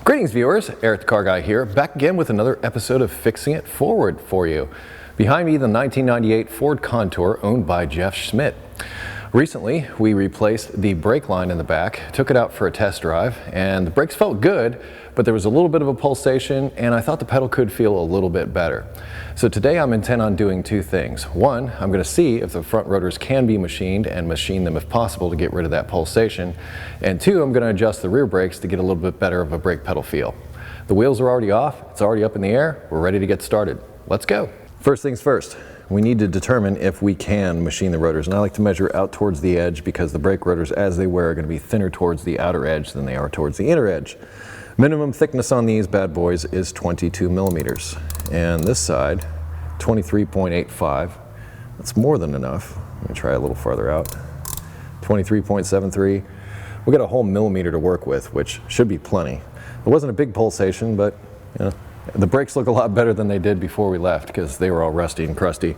Greetings viewers, EricTheCarGuy here, back again with another episode of Fixing It Forward for you. Behind me, the 1998 Ford Contour owned by Jeff Schmidt. Recently, we replaced the brake line in the back, took it out for a test drive, and the brakes felt good, but there was a little bit of a pulsation, and I thought the pedal could feel a little bit better. So today I'm intent on doing two things. One, I'm going to see if the front rotors can be machined and machine them if possible to get rid of that pulsation. And two, I'm going to adjust the rear brakes to get a little bit better of a brake pedal feel. The wheels are already off, it's already up in the air, we're ready to get started. Let's go. First things first, we need to determine if we can machine the rotors. And I like to measure out towards the edge because the brake rotors as they wear are going to be thinner towards the outer edge than they are towards the inner edge. Minimum thickness on these bad boys is 22 millimeters. And this side, 23.85. That's more than enough. Let me try a little farther out. 23.73. We got a whole millimeter to work with, which should be plenty. It wasn't a big pulsation, but you know, the brakes look a lot better than they did before we left because they were all rusty and crusty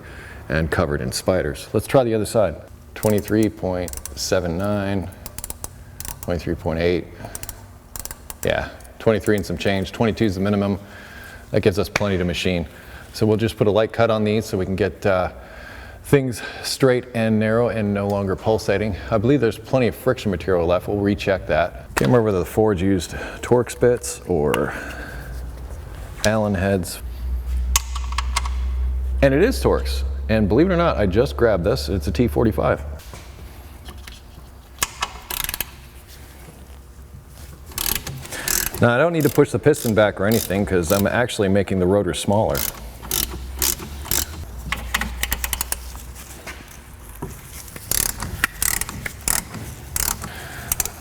and covered in spiders. Let's try the other side. 23.79, 23.8. Yeah, 23 and some change. 22 is the minimum. That gives us plenty to machine. So we'll just put a light cut on these so we can get things straight and narrow and no longer pulsating. I believe there's plenty of friction material left. We'll recheck that. Can't remember whether the Ford used Torx bits or Allen heads. And it is Torx. And believe it or not, I just grabbed this. It's a T45. Now I don't need to push the piston back or anything because I'm actually making the rotor smaller.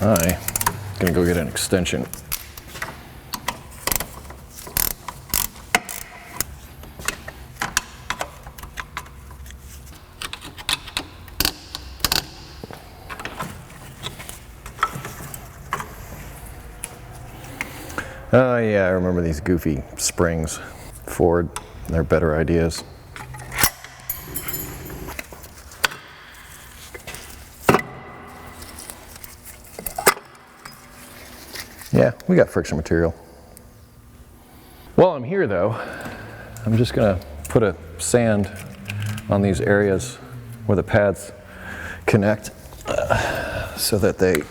I'm gonna go get an extension. Oh yeah, I remember these goofy springs. Ford, they're better ideas. Yeah, we got friction material. While I'm here though, I'm just gonna put a sand on these areas where the pads connect so that they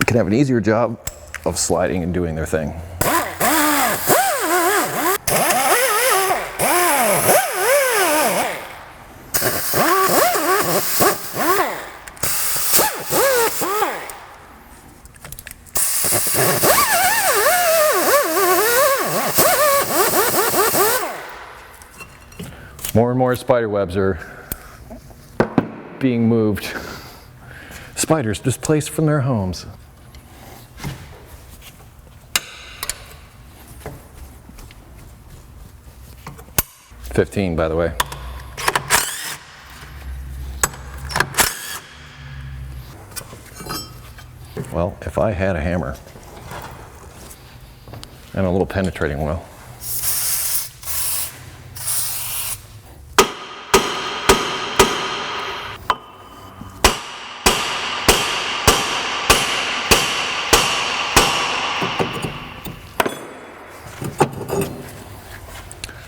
can have an easier job of sliding and doing their thing. More and more spider webs are being moved. Spiders displaced from their homes. $15, by the way. Well, if I had a hammer and a little penetrating wheel.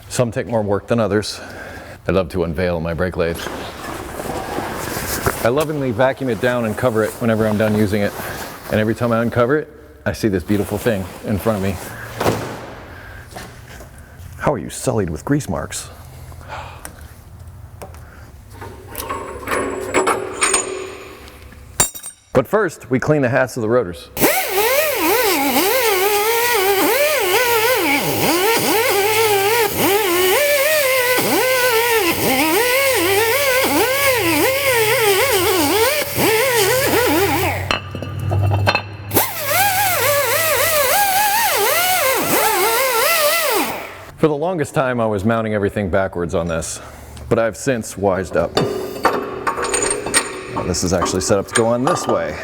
Some take more work than others. I love to unveil my brake lathe. I lovingly vacuum it down and cover it whenever I'm done using it. And every time I uncover it, I see this beautiful thing in front of me. How are you sullied with grease marks? But first, we clean the hats of the rotors. For the longest time I was mounting everything backwards on this, but I've since wised up. Now, this is actually set up to go on this way.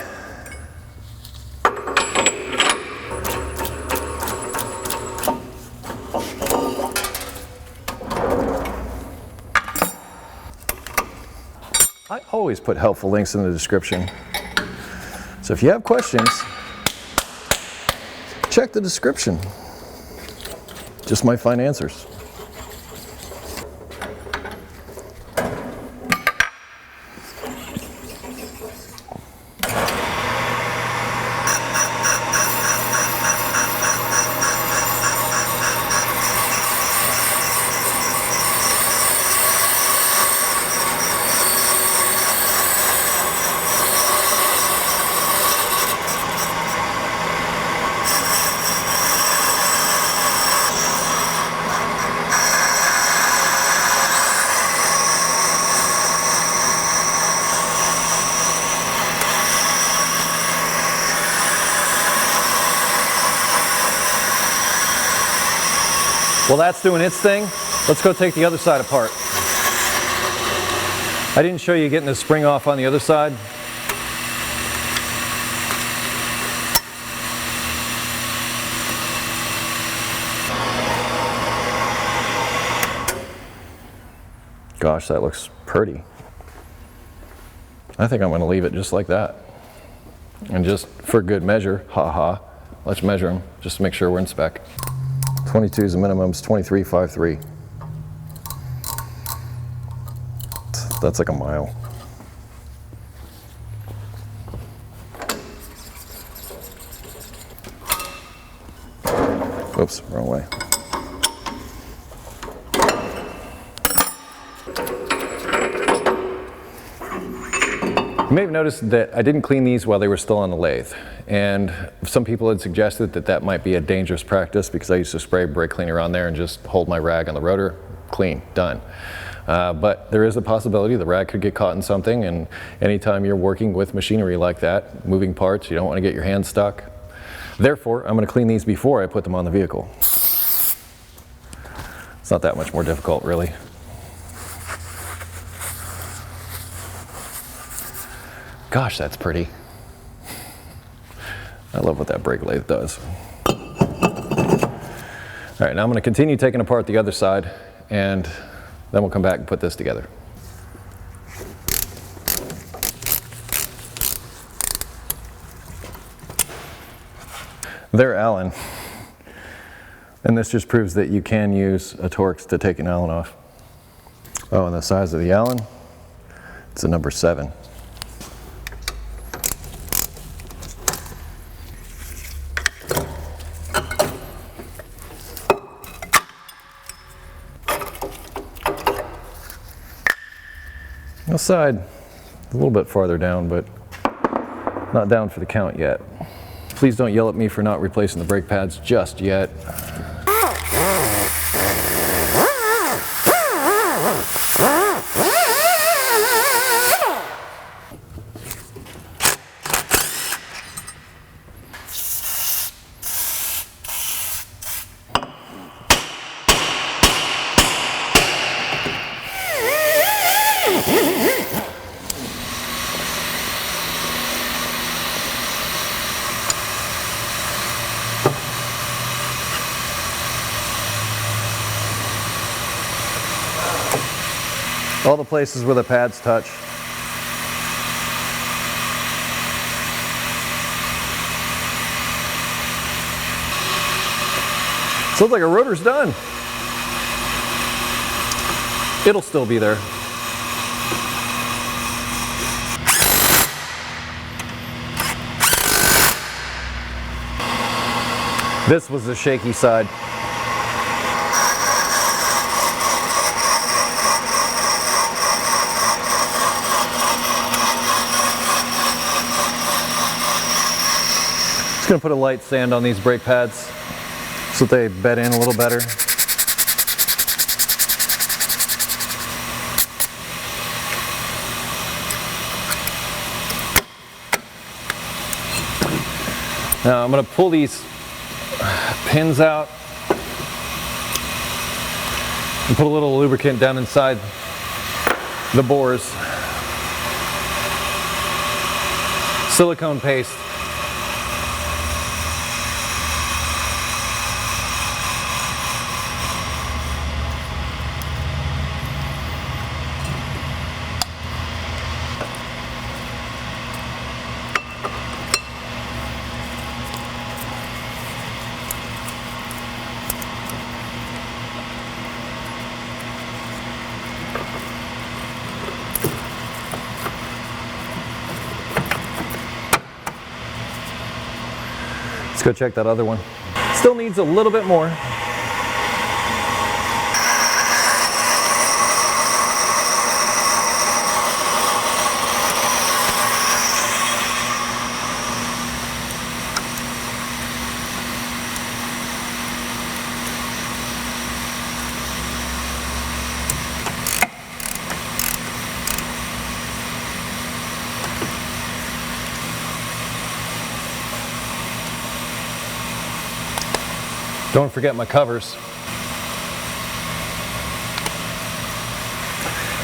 I always put helpful links in the description. So if you have questions, check the description. Just might find answers. Well, that's doing its thing. Let's go take the other side apart. I didn't show you getting the spring off on the other side. Gosh, that looks pretty. I think I'm going to leave it just like that. And just for good measure, let's measure them just to make sure we're in spec. 22 is the minimum, it's 23.53. That's like a mile. Oops, wrong way. You may have noticed that I didn't clean these while they were still on the lathe. And some people had suggested that that might be a dangerous practice because I used to spray brake cleaner on there and just hold my rag on the rotor, clean, done. But there is a possibility the rag could get caught in something, and anytime you're working with machinery like that, moving parts, you don't want to get your hands stuck. Therefore, I'm going to clean these before I put them on the vehicle. It's not that much more difficult, really. Gosh, that's pretty. I love what that brake lathe does. All right, now I'm going to continue taking apart the other side, and then we'll come back and put this together. They're Allen, and this just proves that you can use a Torx to take an Allen off. Oh, and the size of the Allen, it's a number 7. The side, a little bit farther down, but not down for the count yet. Please don't yell at me for not replacing the brake pads just yet. All the places where the pads touch. Sounds like a rotor's done. It'll still be there. This was the shaky side. Just going to put a light sand on these brake pads so that they bed in a little better. Now I'm going to pull these pins out and put a little lubricant down inside the bores. Silicone paste. Let's go check that other one. Still needs a little bit more. Don't forget my covers.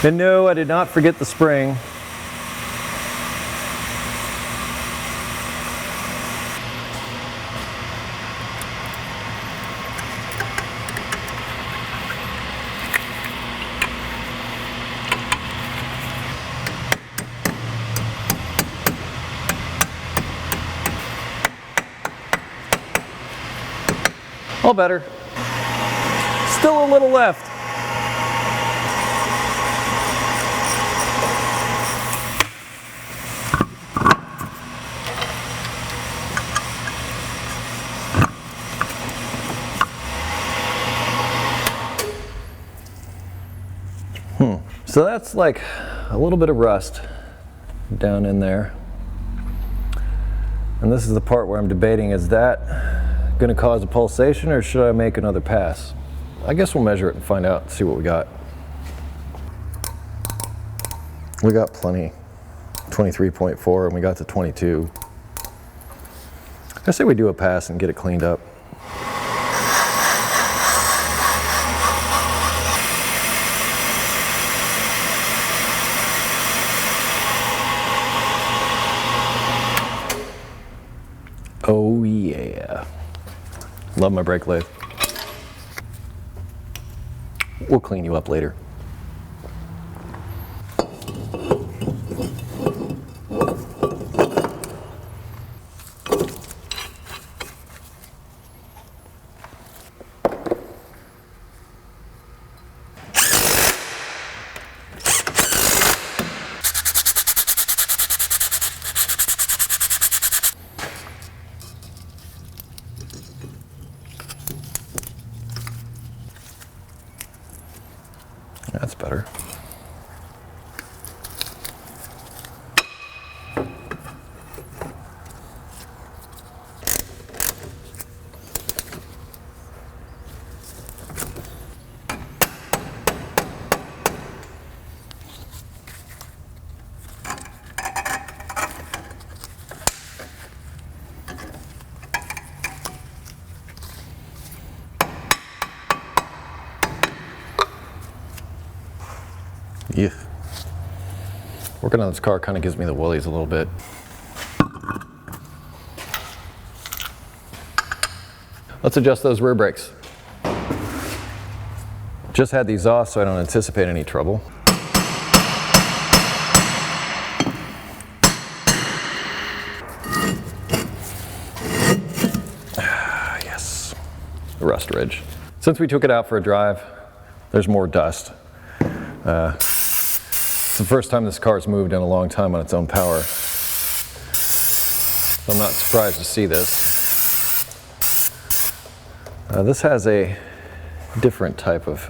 And no, I did not forget the spring. All better. Still a little left. So that's like a little bit of rust down in there. And this is the part where I'm debating, is that going to cause a pulsation or should I make another pass? I guess we'll measure it and find out and see what we got. We got plenty. 23.4 and we got to 22. I say we do a pass and get it cleaned up. Oh yeah. Love my brake lathe. We'll clean you up later. That's better. Yeah. Working on this car kind of gives me the willies a little bit. Let's adjust those rear brakes. Just had these off so I don't anticipate any trouble. Yes, the rust ridge. Since we took it out for a drive, there's more dust. It's the first time this car's moved in a long time on its own power. So I'm not surprised to see this. This has a different type of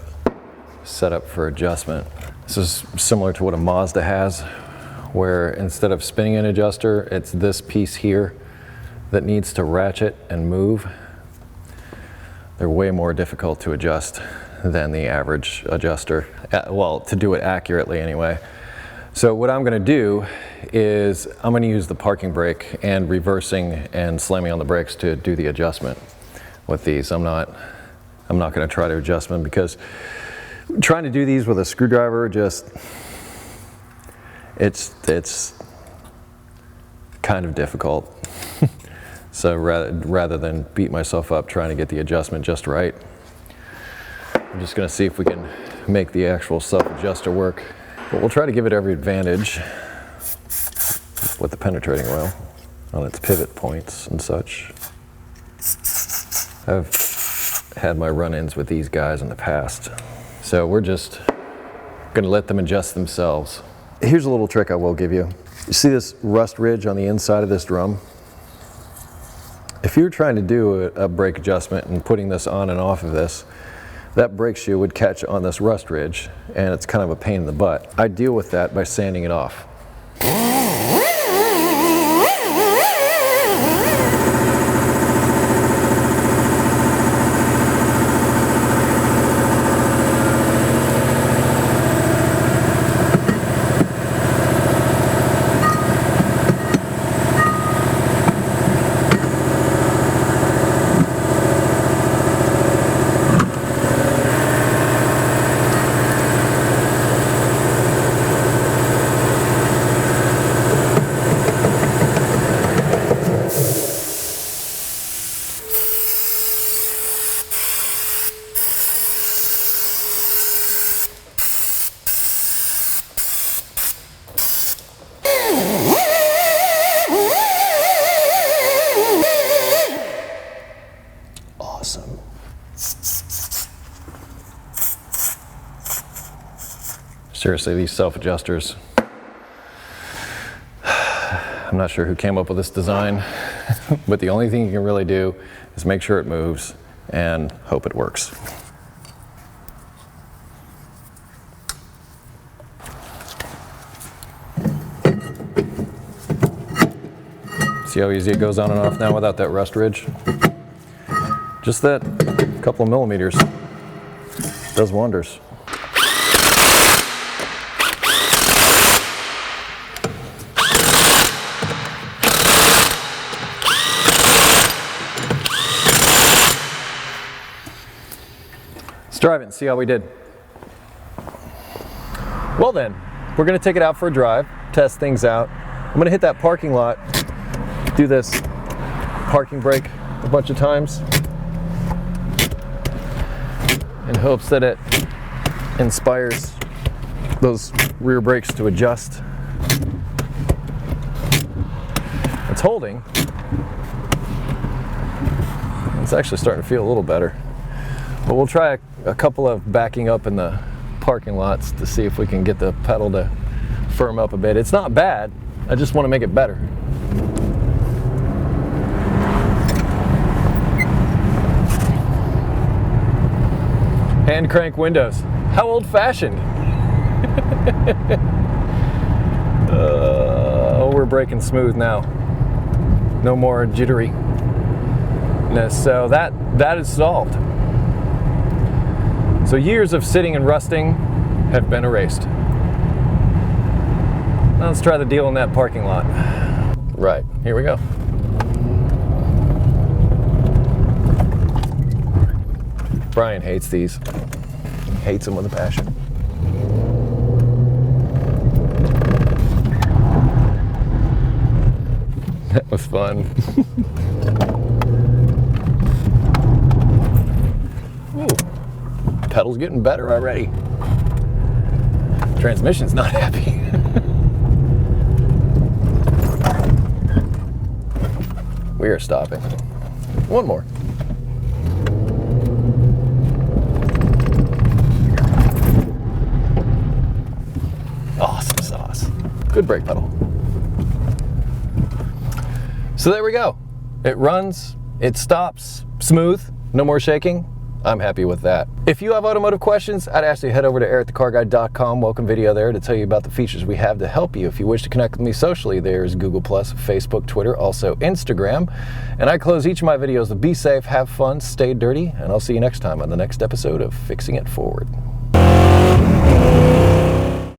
setup for adjustment. This is similar to what a Mazda has, where instead of spinning an adjuster, it's this piece here that needs to ratchet and move. They're way more difficult to adjust than the average adjuster. Well, to do it accurately anyway. So what I'm going to do is I'm going to use the parking brake and reversing and slamming on the brakes to do the adjustment with these. I'm not going to try to adjust them because trying to do these with a screwdriver it's kind of difficult. So rather than beat myself up trying to get the adjustment just right, I'm just going to see if we can make the actual self-adjuster work. But we'll try to give it every advantage with the penetrating oil on its pivot points and such. I've had my run-ins with these guys in the past. So we're just going to let them adjust themselves. Here's a little trick I will give you. You see this rust ridge on the inside of this drum? If you're trying to do a brake adjustment and putting this on and off of this, that brake shoe would catch on this rust ridge, and it's kind of a pain in the butt. I deal with that by sanding it off. Awesome. Seriously, these self-adjusters. I'm not sure who came up with this design, but the only thing you can really do is make sure it moves and hope it works. See how easy it goes on and off now without that rust ridge? Just that couple of millimeters does wonders. Let's drive it and see how we did. Well then, we're gonna take it out for a drive, test things out. I'm gonna hit that parking lot, do this parking brake a bunch of times in hopes that it inspires those rear brakes to adjust. It's holding. It's actually starting to feel a little better. But we'll try a couple of backing up in the parking lots to see if we can get the pedal to firm up a bit. It's not bad, I just want to make it better. Hand crank windows. How old-fashioned. We're braking smooth now. No more jitteriness. So that is solved. So years of sitting and rusting have been erased. Now let's try the deal in that parking lot. Right, here we go. Brian hates these. He hates them with a passion. That was fun. Ooh, pedal's getting better already. Transmission's not happy. We are stopping. One more. Awesome sauce. Good brake pedal. So there we go. It runs, it stops, smooth, no more shaking. I'm happy with that. If you have automotive questions, I'd ask you to head over to EricTheCarGuy.com. Welcome video there to tell you about the features we have to help you. If you wish to connect with me socially, there's Google+, Facebook, Twitter, also Instagram. And I close each of my videos with be safe, have fun, stay dirty, and I'll see you next time on the next episode of Fixing It Forward.